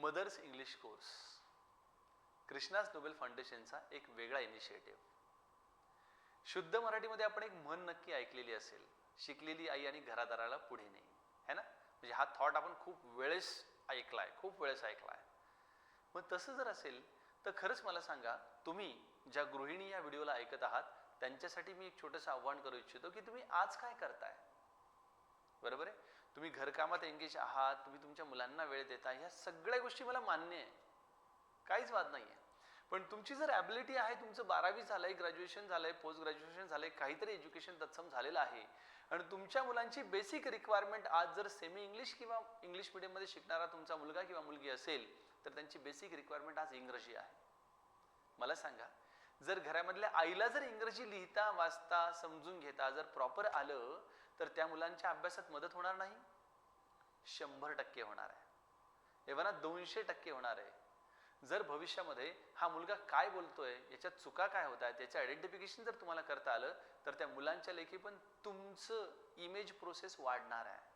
Mother's English course Krishna's Nobel फाउंडेशनचा एक वेगळा इनिशिएटिव्ह. शुद्ध मराठीमध्ये आपण एक म्हण नक्की ऐकलेली असेल, शिकलेली आई आणि घरादाराला पुढे नाही, है ना. म्हणजे हा थॉट आपण खूप वेळेस ऐकलाय. मग तसं जर असेल तर खरंच मला सांगा, तुम्ही ज्या गृहिणी या व्हिडिओला ऐकत आहात त्यांच्यासाठी मी एक छोटंसं आव्हान करू इच्छितो की तुम्ही आज काय करताय. बरोबर आहे, तुम्ही घरकामात एंगेज आहात, तुम्ही तुमच्या मुलांना वेळ देता, ह्या सगळ्या गोष्टी मला मान्य आहे, काहीच वाद नाही आहे. पण तुमची जर ॲबिलिटी आहे, तुमचं 12वी झालंय, ग्रॅज्युएशन झालंय, पोस्ट ग्रॅज्युएशन झालंय, काहीतरी एज्युकेशन तत्सम झालेलं आहे आणि तुमच्या मुलांची बेसिक रिक्वायरमेंट आज जर सेमी इंग्लिश किंवा इंग्लिश मिडियममध्ये शिकणारा तुमचा मुलगा किंवा मुलगी असेल तर त्यांची बेसिक रिक्वायरमेंट आज इंग्रजी आहे. मला सांगा, जर घरामधल्या आईला जर इंग्रजी लिहिता वाचता समजून घेता जर प्रॉपर आलं तर त्या मुलांच्या अभ्यासात मदत होणार नाही? 100% होणार आहे. एव्हाना 200% होणार आहे. जर भविष्यामध्ये हा मुलगा काय बोलतोय, याच्यात चुका काय होत आहेत, याचं आयडेंटिफिकेशन जर तुम्हाला करता आलं तर त्या मुलांच्या लेखी पण तुमचं इमेज प्रोसेस वाढणार आहे.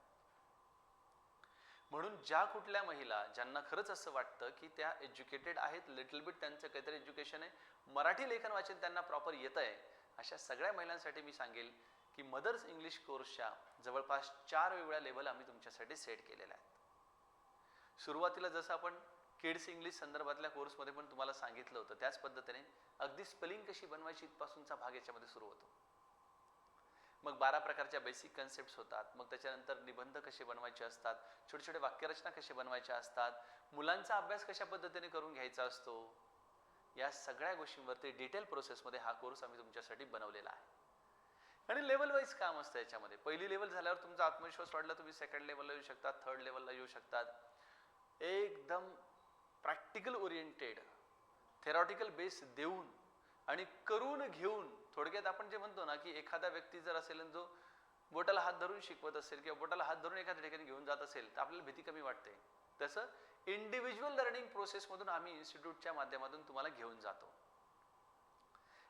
म्हणून ज्या कुठल्या महिला ज्यांना खरंच असं वाटतं की त्या एज्युकेटेड आहेत, लिटल बिट त्यांचं काहीतरी एज्युकेशन आहे, मराठी लेखन वाचन त्यांना प्रॉपर येत आहे, अशा सगळ्या महिलांसाठी मी सांगेल की मदर्स इंग्लिश कोर्सच्या जवळपास 4 वेगवेगळ्या लेवल आम्ही तुमच्यासाठी सेट केलेल्या आहेत. सुरुवातीला जसं आपण किड्स इंग्लिश संदर्भातल्या कोर्समध्ये पण तुम्हाला सांगितलं होतं त्याच पद्धतीने अगदी स्पेलिंग कशी बनवायची इथपासूनचा भाग याच्यामध्ये सुरू होतो. मग 12 प्रकारच्या बेसिक कन्सेप्ट्स होतात. मग त्याच्यानंतर निबंध कसे बनवायचे असतात, छोटे छोटे वाक्यरचना कसे बनवायच्या असतात, मुलांचा अभ्यास कशा पद्धतीने करून घ्यायचा असतो, या सगळ्या गोष्टींवरती डिटेल प्रोसेसमध्ये हा कोर्स आम्ही तुमच्यासाठी बनवलेला आहे. आणि लेवल वाईज काम असतं याच्यामध्ये. पहिली लेवल झाल्यावर तुमचा आत्मविश्वास वाढला, तुम्ही सेकंड लेवलला येऊ शकतात, थर्ड लेवलला येऊ शकतात. एकदम प्रॅक्टिकल ओरिएंटेड थेरॉटिकल बेस देऊन आणि करून घेऊन, थोडक्यात आपण जे म्हणतो ना की एखादा व्यक्ती जर असेल जो बोटाला हात धरून शिकवत असेल किंवा बोटाला हात धरून एखाद्या ठिकाणी घेऊन जात असेल तर आपल्याला भीती कमी वाटते. तसं इंडिव्हिज्युअल लर्निंग प्रोसेसमधून आम्ही इन्स्टिट्यूटच्या माध्यमातून तुम्हाला घेऊन जातो.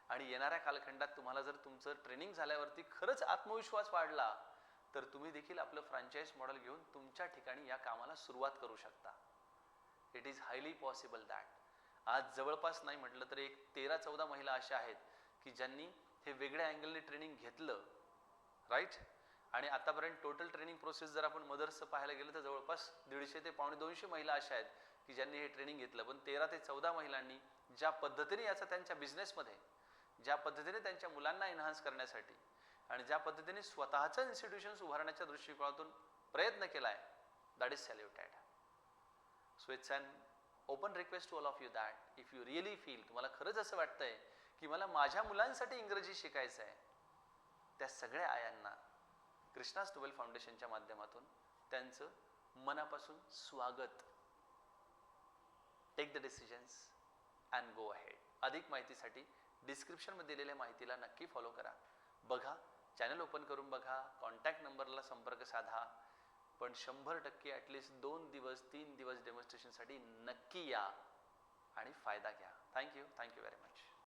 आणि येणाऱ्या कालखंडात तुम्हाला जर तुमचं ट्रेनिंग झाल्यावरती खरंच आत्मविश्वास वाढला तर तुम्ही देखील आपलं फ्रँचाइज मॉडेल घेऊन तुमच्या ठिकाणी या कामाला सुरुवात करू शकता. It is highly possible that. आज जवळपास नाही म्हटलं तर एक 13-14 महिला अशा आहेत की ज्यांनी हे वेगळ्या अँगलने ट्रेनिंग घेतलं, राईट. आणि आतापर्यंत टोटल ट्रेनिंग प्रोसेस जर आपण मदर्सचं पाहायला गेलं तर जवळपास 150 ते 150 महिला अशा आहेत की ज्यांनी हे ट्रेनिंग घेतलं. पण 13 ते 14 महिलांनी ज्या पद्धतीने याचा त्यांच्या बिझनेसमध्ये, ज्या पद्धतीने त्यांच्या मुलांना एनहान्स करण्यासाठी आणि ज्या पद्धतीने स्वतःचं इन्स्टिट्यूशन्स उभारण्याच्या दृष्टिकोनातून प्रयत्न केला आहे, that is saluted. So it's an open request to all of you that if you really feel, तुम्हाला खरंच असं वाटतंय की मला माझ्या मुलांसाठी इंग्रजी शिकायचं आहे, त्या सगळ्या आयांना कृष्णाज नोबेल फाउंडेशनच्या माध्यमातून त्यांचं मनापासून स्वागत. Take the decisions and go ahead. अधिक माहितीसाठी डिस्क्रिप्शनमध्ये दिलेल्या माहितीला नक्की फॉलो करा, बघा, चॅनल ओपन करून बघा, कॉन्टॅक्ट नंबरला संपर्क साधा. पण 100% ॲटलिस्ट 2 दिवस 3 दिवस डेमॉन्स्ट्रेशनसाठी नक्की या आणि फायदा घ्या. Thank you very much.